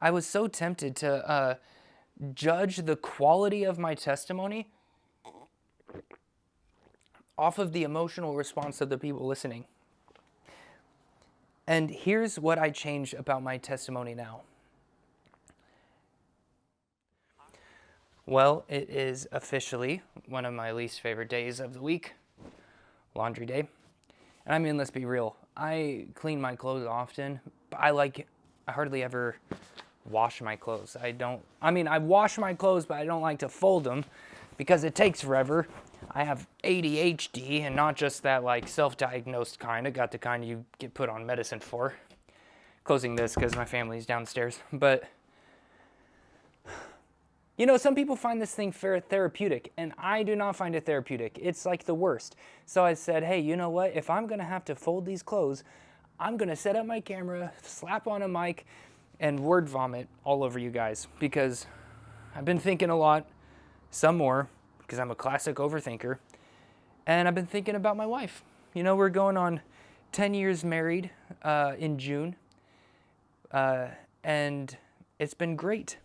I was so tempted to judge the quality of my testimony off of the emotional response of the people listening. And here's what I changed about my testimony now. Well, it is officially one of my least favorite days of the week, laundry day. And I mean, let's be real. I clean my clothes often, but I hardly ever wash my clothes. I wash my clothes, but I don't like to fold them because it takes forever. I have ADHD, and not just that like self-diagnosed kind. I got the kind you get put on medicine for. Closing this because my family's downstairs. But, you know, some people find this thing therapeutic, and I do not find it therapeutic. It's like the worst. So I said, hey, you know what? If I'm going to have to fold these clothes, I'm going to set up my camera, slap on a mic, and word vomit all over you guys, because I've been thinking a lot, some more, because I'm a classic overthinker, and I've been thinking about my wife. You know, we're going on 10 years married in June, and it's been great.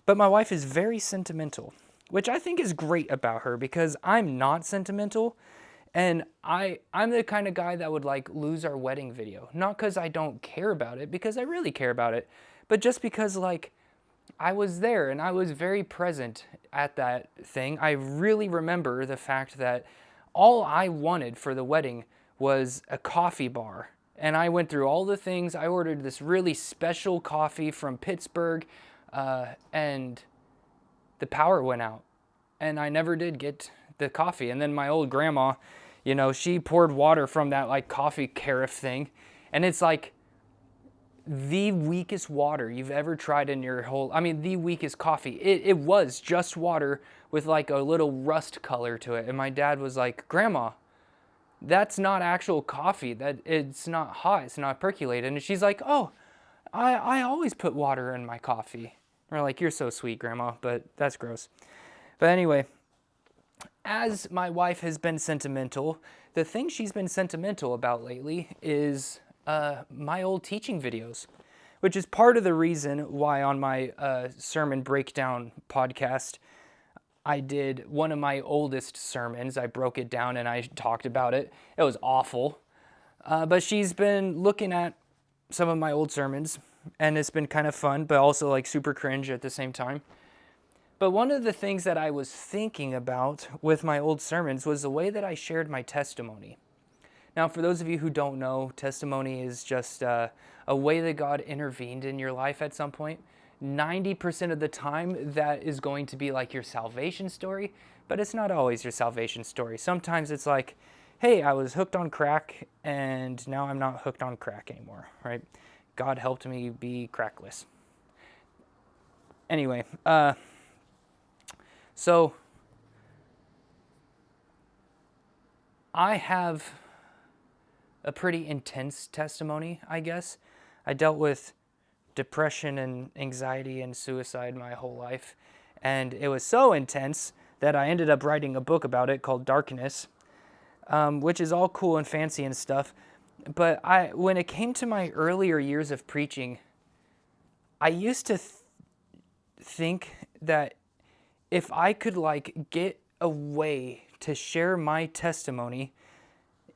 But my wife is very sentimental, which I think is great about her, because I'm not sentimental, and I'm the kind of guy that would like lose our wedding video. Not because I don't care about it, because I really care about it, but just because like I was there and I was very present at that thing. I really remember the fact that all I wanted for the wedding was a coffee bar. And I went through all the things. I ordered this really special coffee from Pittsburgh, and the power went out. And I never did get the coffee. And then my old grandma, you know, she poured water from that like coffee carafe thing. And it's like the weakest water you've ever tried in your whole, the weakest coffee. It was just water with like a little rust color to it. And my dad was like, Grandma, that's not actual coffee. It's not hot. It's not percolated. And she's like, oh, I always put water in my coffee. We're like, you're so sweet, Grandma, but that's gross. But anyway, as my wife has been sentimental, the thing she's been sentimental about lately is my old teaching videos, which is part of the reason why on my sermon breakdown podcast, I did one of my oldest sermons. I broke it down and I talked about it. It was awful. But she's been looking at some of my old sermons, and it's been kind of fun, but also like super cringe at the same time. But one of the things that I was thinking about with my old sermons was the way that I shared my testimony. Now, for those of you who don't know, testimony is just a way that God intervened in your life at some point. 90% of the time, that is going to be like your salvation story, but it's not always your salvation story. Sometimes it's like, hey, I was hooked on crack, and now I'm not hooked on crack anymore, right? God helped me be crackless. Anyway, so I have a pretty intense testimony, I guess. I dealt with depression and anxiety and suicide my whole life, and it was so intense that I ended up writing a book about it called Darkness, which is all cool and fancy and stuff. But when it came to my earlier years of preaching, I used to think that if I could like get a way to share my testimony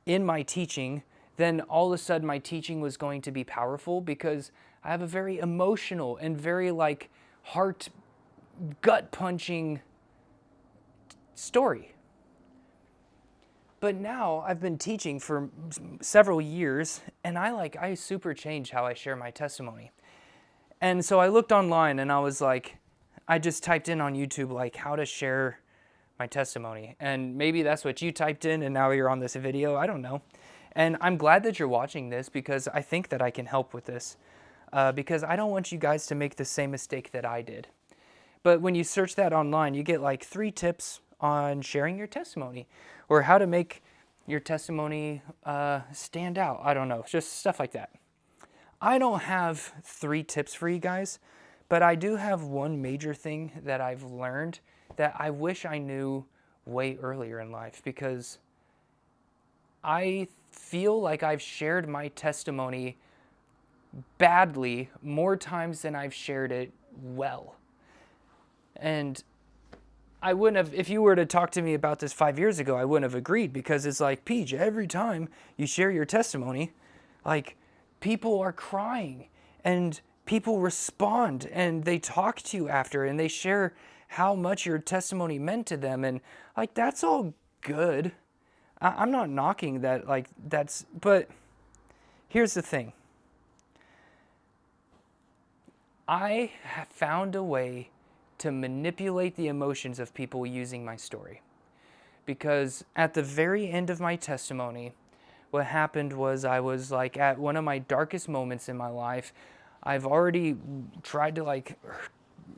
in my teaching, then all of a sudden my teaching was going to be powerful, because I have a very emotional and very like heart gut punching story. But now I've been teaching for several years, and I super change how I share my testimony. And so I looked online and I was like, I just typed in on YouTube like how to share my testimony. And maybe that's what you typed in and now you're on this video. I don't know. And I'm glad that you're watching this, because I think that I can help with this. Because I don't want you guys to make the same mistake that I did. But when you search that online, you get like 3 tips on sharing your testimony, or how to make your testimony stand out. I don't know, just stuff like that. I don't have 3 tips for you guys, but I do have one major thing that I've learned that I wish I knew way earlier in life, because I feel like I've shared my testimony badly more times than I've shared it well. And I wouldn't have, if you were to talk to me about this 5 years ago, I wouldn't have agreed, because it's like, Peach, every time you share your testimony, like, people are crying and people respond and they talk to you after and they share how much your testimony meant to them. And like, that's all good. I'm not knocking that, like, but here's the thing. I have found a way to manipulate the emotions of people using my story. Because at the very end of my testimony, what happened was I was like at one of my darkest moments in my life. I've already tried to, like,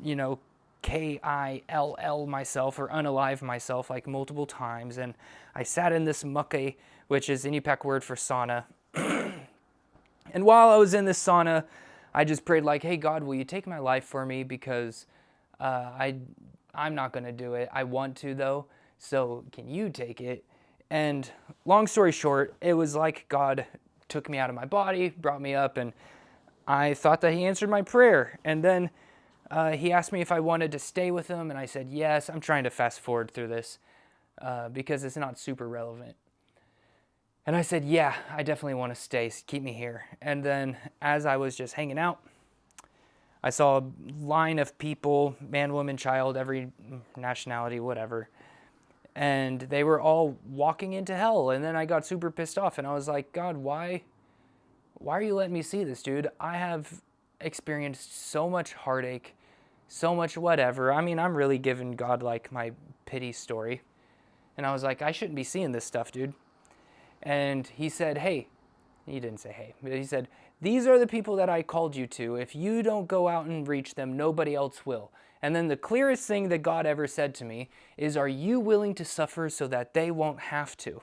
you know, kill myself or unalive myself like multiple times. And I sat in this mukke, which is Inupiaq word for sauna. And while I was in this sauna, I just prayed like, hey, God, will you take my life for me? Because I'm not going to do it. I want to, though. So can you take it? And long story short, it was like God took me out of my body, brought me up, and I thought that he answered my prayer. And then he asked me if I wanted to stay with him, and I said yes. I'm trying to fast forward through this because it's not super relevant. And I said, yeah, I definitely want to stay. Keep me here. And then as I was just hanging out, I saw a line of people, man, woman, child, every nationality, whatever. And they were all walking into hell. And then I got super pissed off. And I was like, God, why are you letting me see this, dude? I have experienced so much heartache, so much whatever. I mean, I'm really giving God, like, my pity story. And I was like, I shouldn't be seeing this stuff, dude. And he said, hey, he didn't say hey, but he said, these are the people that I called you to. If you don't go out and reach them, nobody else will. And then the clearest thing that God ever said to me is, are you willing to suffer so that they won't have to?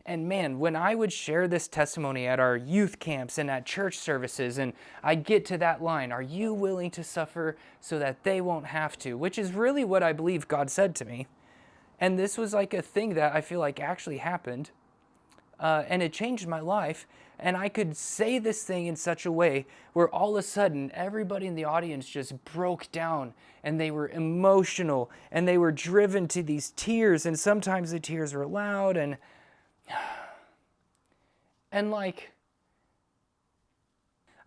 And man, when I would share this testimony at our youth camps and at church services, and I get to that line, are you willing to suffer so that they won't have to? Which is really what I believe God said to me. And this was like a thing that I feel like actually happened. And it changed my life. And I could say this thing in such a way where all of a sudden everybody in the audience just broke down and they were emotional and they were driven to these tears. And sometimes the tears were loud and like,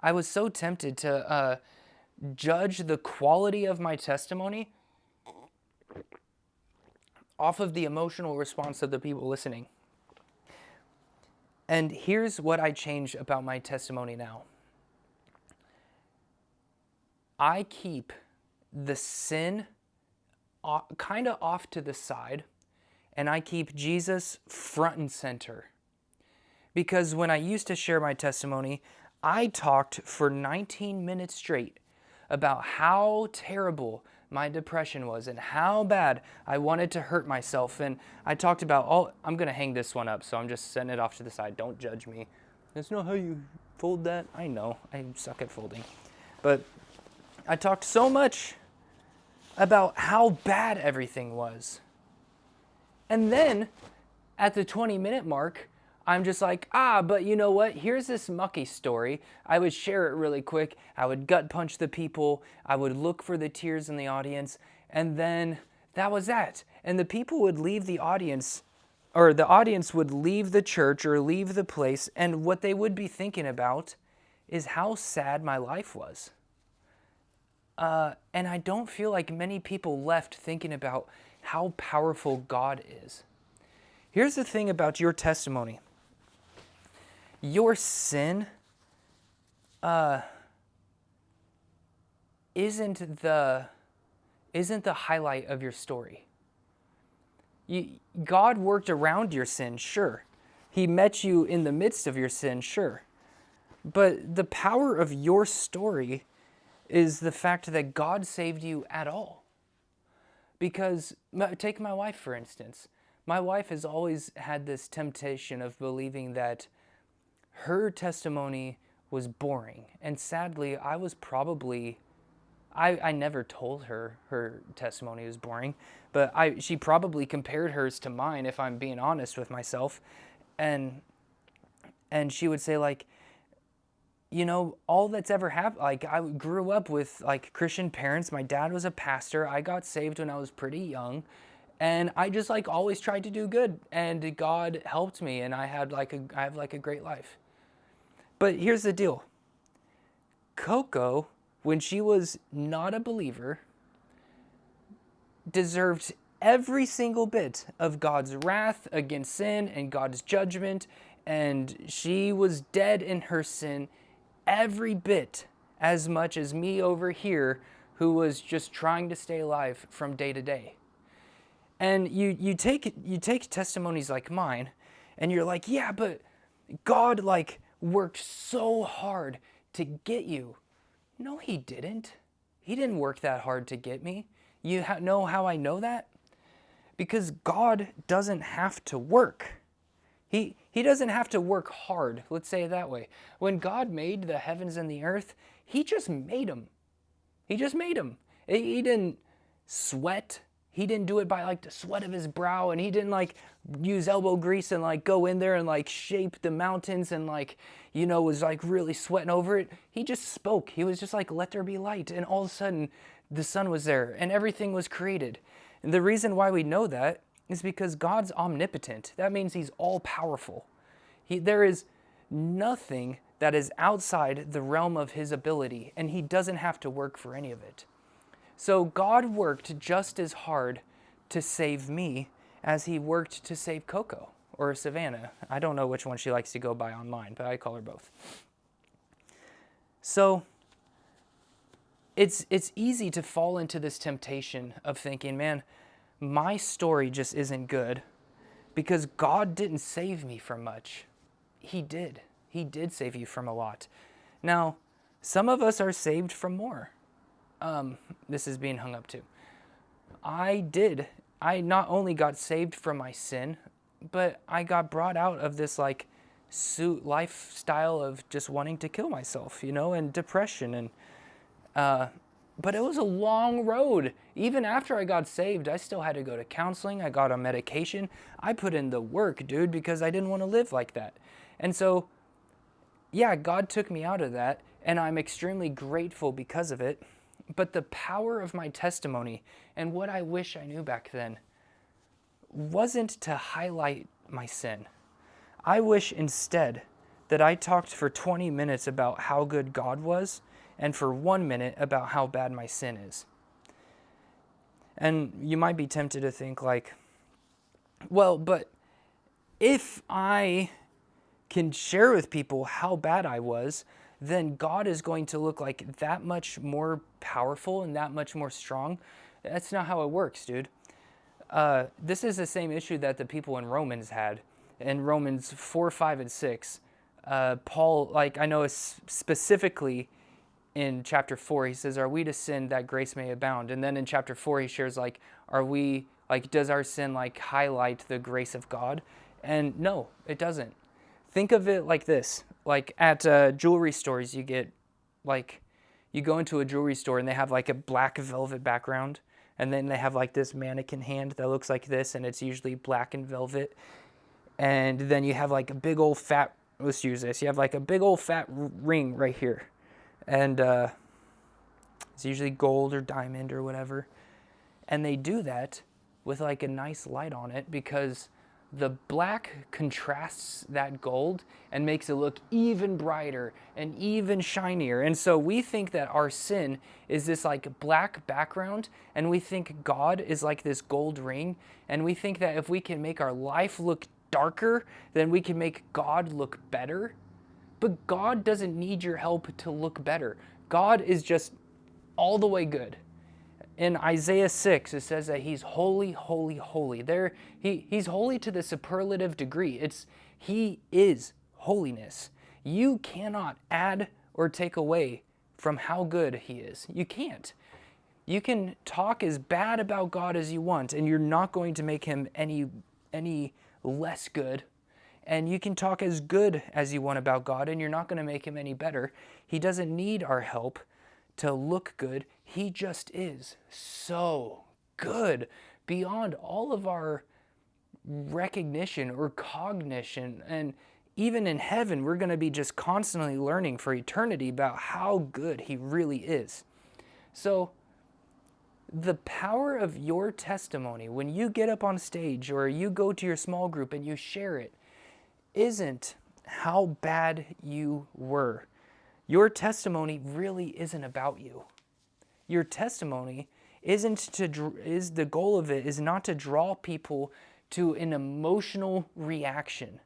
I was so tempted to judge the quality of my testimony off of the emotional response of the people listening. And here's what I changed about my testimony now. I keep the sin kind of off to the side, and I keep Jesus front and center. Because when I used to share my testimony, I talked for 19 minutes straight about how terrible my depression was and how bad I wanted to hurt myself. And I talked about I'm going to hang this one up, so I'm just setting it off to the side. Don't judge me. That's not how you fold that. I know. I suck at folding. But I talked so much about how bad everything was. And then at the 20-minute mark, I'm just like, but you know what? Here's this mucky story. I would share it really quick. I would gut punch the people. I would look for the tears in the audience. And then that was that. And the people would leave the audience, or the audience would leave the church or leave the place. And what they would be thinking about is how sad my life was. And I don't feel like many people left thinking about how powerful God is. Here's the thing about your testimony. Your sin isn't the highlight of your story. God worked around your sin, sure. He met you in the midst of your sin, sure. But the power of your story is the fact that God saved you at all. Because, take my wife for instance. My wife has always had this temptation of believing that her testimony was boring. And sadly, I was probably, I never told her testimony was boring, but she probably compared hers to mine, if I'm being honest with myself. And she would say like, all that's ever happened, like I grew up with like Christian parents. My dad was a pastor. I got saved when I was pretty young. And I just like always tried to do good, and God helped me, and I have like a great life. But here's the deal. Coco, when she was not a believer, deserved every single bit of God's wrath against sin and God's judgment, and she was dead in her sin every bit as much as me over here who was just trying to stay alive from day to day. And you take testimonies like mine and you're like, yeah, but God like worked so hard to get you. No, he didn't. He didn't work that hard to get me. You know how I know that? Because God doesn't have to work. He doesn't have to work hard, let's say it that way. When God made the heavens and the earth, he just made them. He just made them. He didn't sweat. He didn't do it by like the sweat of his brow, and he didn't like use elbow grease and like go in there and like shape the mountains and like, was like really sweating over it. He just spoke. He was just like, let there be light. And all of a sudden the sun was there and everything was created. And the reason why we know that is because God's omnipotent. That means he's all powerful. There is nothing that is outside the realm of his ability, and he doesn't have to work for any of it. So God worked just as hard to save me as he worked to save Coco or Savannah. I don't know which one she likes to go by online, but I call her both. So it's easy to fall into this temptation of thinking, man, my story just isn't good because God didn't save me from much. He did. He did save you from a lot. Now, some of us are saved from more. This is being hung up too. I not only got saved from my sin, but I got brought out of this like lifestyle of just wanting to kill myself, and depression. And but it was a long road. Even after I got saved, I still had to go to counseling. I got on medication. I put in the work, dude, because I didn't want to live like that. And so, yeah, God took me out of that, and I'm extremely grateful because of it. But the power of my testimony and what I wish I knew back then wasn't to highlight my sin. I wish instead that I talked for 20 minutes about how good God was and for 1 minute about how bad my sin is. And you might be tempted to think like, well, but if I can share with people how bad I was, then God is going to look like that much more powerful and that much more strong. That's not how it works, dude. This is the same issue that the people in Romans had. In Romans 4, 5, and 6, Paul, like I know specifically in chapter 4, he says, are we to sin that grace may abound? And then in chapter 4, he shares like, does our sin like highlight the grace of God? And no, it doesn't. Think of it like this. Like at jewelry stores, you go into a jewelry store and they have like a black velvet background. And then they have like this mannequin hand that looks like this, and it's usually black and velvet. And then you have like a big old fat, let's use this. You have like a big old fat ring right here. And it's usually gold or diamond or whatever. And they do that with like a nice light on it because the black contrasts that gold and makes it look even brighter and even shinier. And so we think that our sin is this like black background, and we think God is like this gold ring, and we think that if we can make our life look darker, then we can make God look better. But God doesn't need your help to look better. God is just all the way good. In Isaiah 6, it says that he's holy, holy, holy. He's holy to the superlative degree. He is holiness. You cannot add or take away from how good he is. You can't. You can talk as bad about God as you want, and you're not going to make him any less good. And you can talk as good as you want about God, and you're not going to make him any better. He doesn't need our help to look good. He just is so good beyond all of our recognition or cognition. And even in heaven, we're going to be just constantly learning for eternity about how good he really is. So the power of your testimony, when you get up on stage or you go to your small group and you share it, isn't how bad you were. Your testimony really isn't about you. Your testimony is the goal of it is not to draw people to an emotional reaction.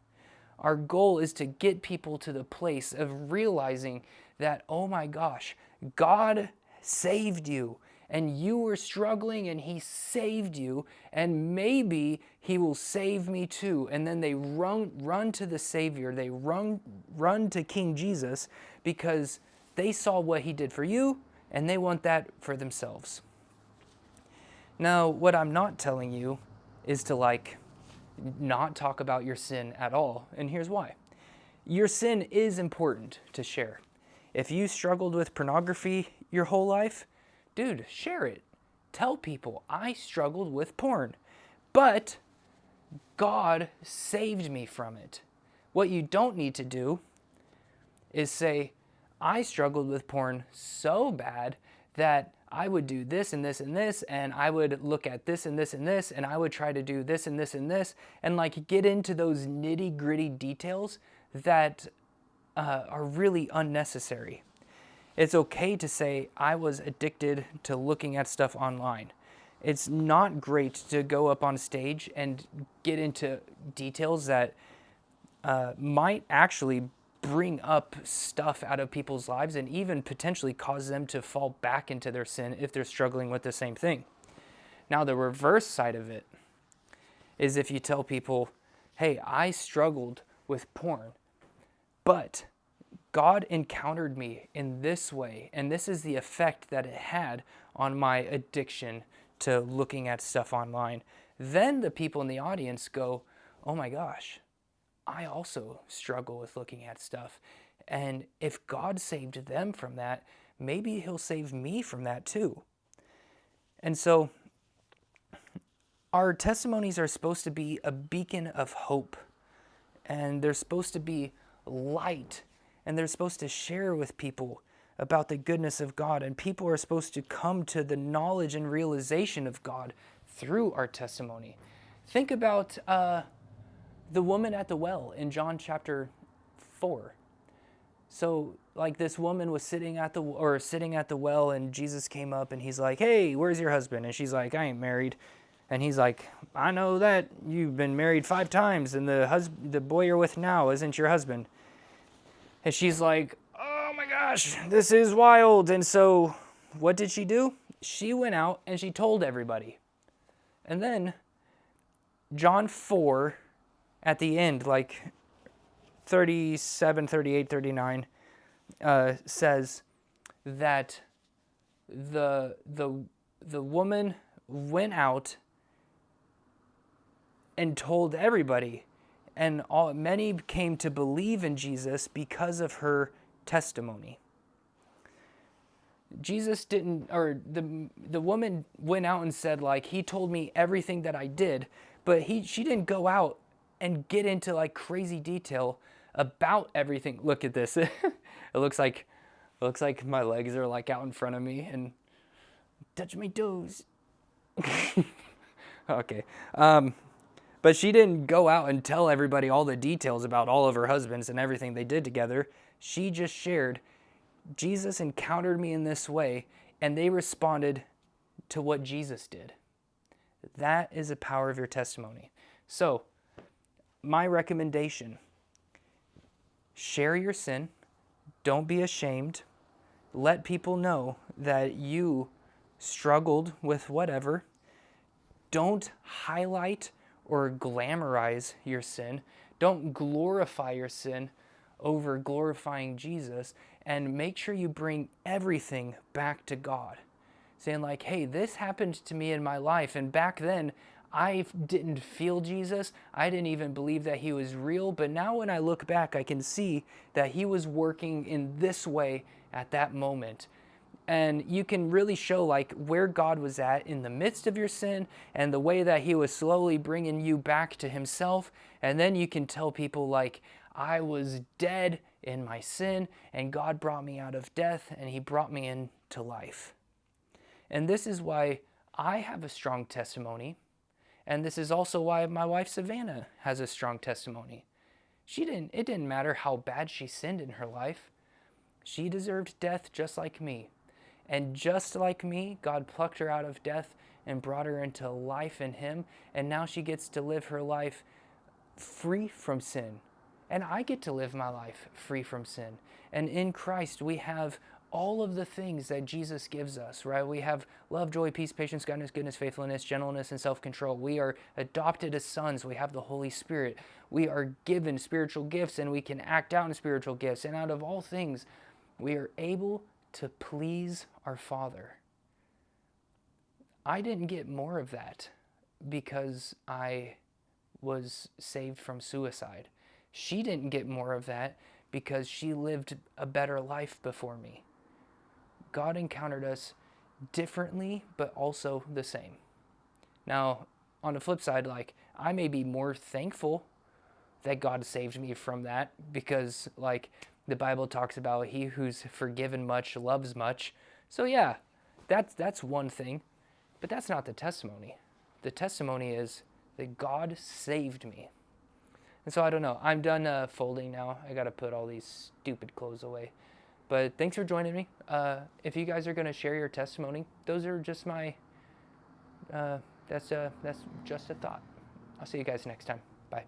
Our goal is to get people to the place of realizing that, oh my gosh, God saved you and you were struggling and he saved you, and maybe he will save me too. And then they run to the Savior. They run to King Jesus because they saw what he did for you and they want that for themselves. Now, what I'm not telling you is to not talk about your sin at all. And here's why. Your sin is important to share. If you struggled with pornography your whole life, dude, share it. Tell people, I struggled with porn, but God saved me from it. What you don't need to do is say, I struggled with porn so bad that I would do this and this and this, and I would look at this and this and this, and I would try to do this and this and this, and get into those nitty gritty details that are really unnecessary. It's okay to say, I was addicted to looking at stuff online. It's not great to go up on stage and get into details that might actually bring up stuff out of people's lives and even potentially cause them to fall back into their sin if they're struggling with the same thing. Now, the reverse side of it is if you tell people, hey, I struggled with porn, but God encountered me in this way, and this is the effect that it had on my addiction to looking at stuff online. Then the people in the audience go, oh my gosh, I also struggle with looking at stuff. And if God saved them from that, maybe he'll save me from that too. And so our testimonies are supposed to be a beacon of hope, and they're supposed to be light, and they're supposed to share with people about the goodness of God, and people are supposed to come to the knowledge and realization of God through our testimony. Think about the woman at the well in John chapter 4. So this woman was sitting at the well, and Jesus came up and he's like, hey, where's your husband? And she's like, I ain't married. And he's like, I know that you've been married 5 times and the boy you're with now isn't your husband. And she's like, oh my gosh, this is wild. And so what did she do? She went out and she told everybody. And then John 4 at the end, 37, 38, 39, says that the woman went out and told everybody, and many came to believe in Jesus because of her testimony. Jesus didn't, or the woman went out and said, he told me everything that I did, but she didn't go out and get into crazy detail about everything. Look at this. It looks like my legs are out in front of me and touch my toes. Okay. But she didn't go out and tell everybody all the details about all of her husbands and everything they did together. She just shared, Jesus encountered me in this way, and they responded to what Jesus did. That is the power of your testimony. So, my recommendation, share your sin. Don't be ashamed. Let people know that you struggled with whatever. Don't highlight or glamorize your sin. Don't glorify your sin over glorifying Jesus. And make sure you bring everything back to God. Saying hey, this happened to me in my life, and back then I didn't feel Jesus. I didn't even believe that he was real. But now when I look back, I can see that he was working in this way at that moment. And you can really show where God was at in the midst of your sin and the way that he was slowly bringing you back to himself. And then you can tell people I was dead in my sin, and God brought me out of death, and he brought me into life. And this is why I have a strong testimony. And this is also why my wife Savannah has a strong testimony. It didn't matter how bad she sinned in her life. She deserved death just like me. And just like me, God plucked her out of death and brought her into life in him. And now she gets to live her life free from sin. And I get to live my life free from sin. And in Christ, we have all of the things that Jesus gives us, right? We have love, joy, peace, patience, kindness, goodness, faithfulness, gentleness, and self-control. We are adopted as sons. We have the Holy Spirit. We are given spiritual gifts, and we can act out in spiritual gifts. And out of all things, we are able to please our Father. I didn't get more of that because I was saved from suicide. She didn't get more of that because she lived a better life before me. God encountered us differently, but also the same. Now, on the flip side, like, I may be more thankful that God saved me from that because, like, the Bible talks about he who's forgiven much loves much. So yeah, that's one thing, but that's not the testimony. The testimony is that God saved me. And so I don't know. I'm done folding now. I got to put all these stupid clothes away. But thanks for joining me. If you guys are going to share your testimony, those are just my, that's just a thought. I'll see you guys next time. Bye.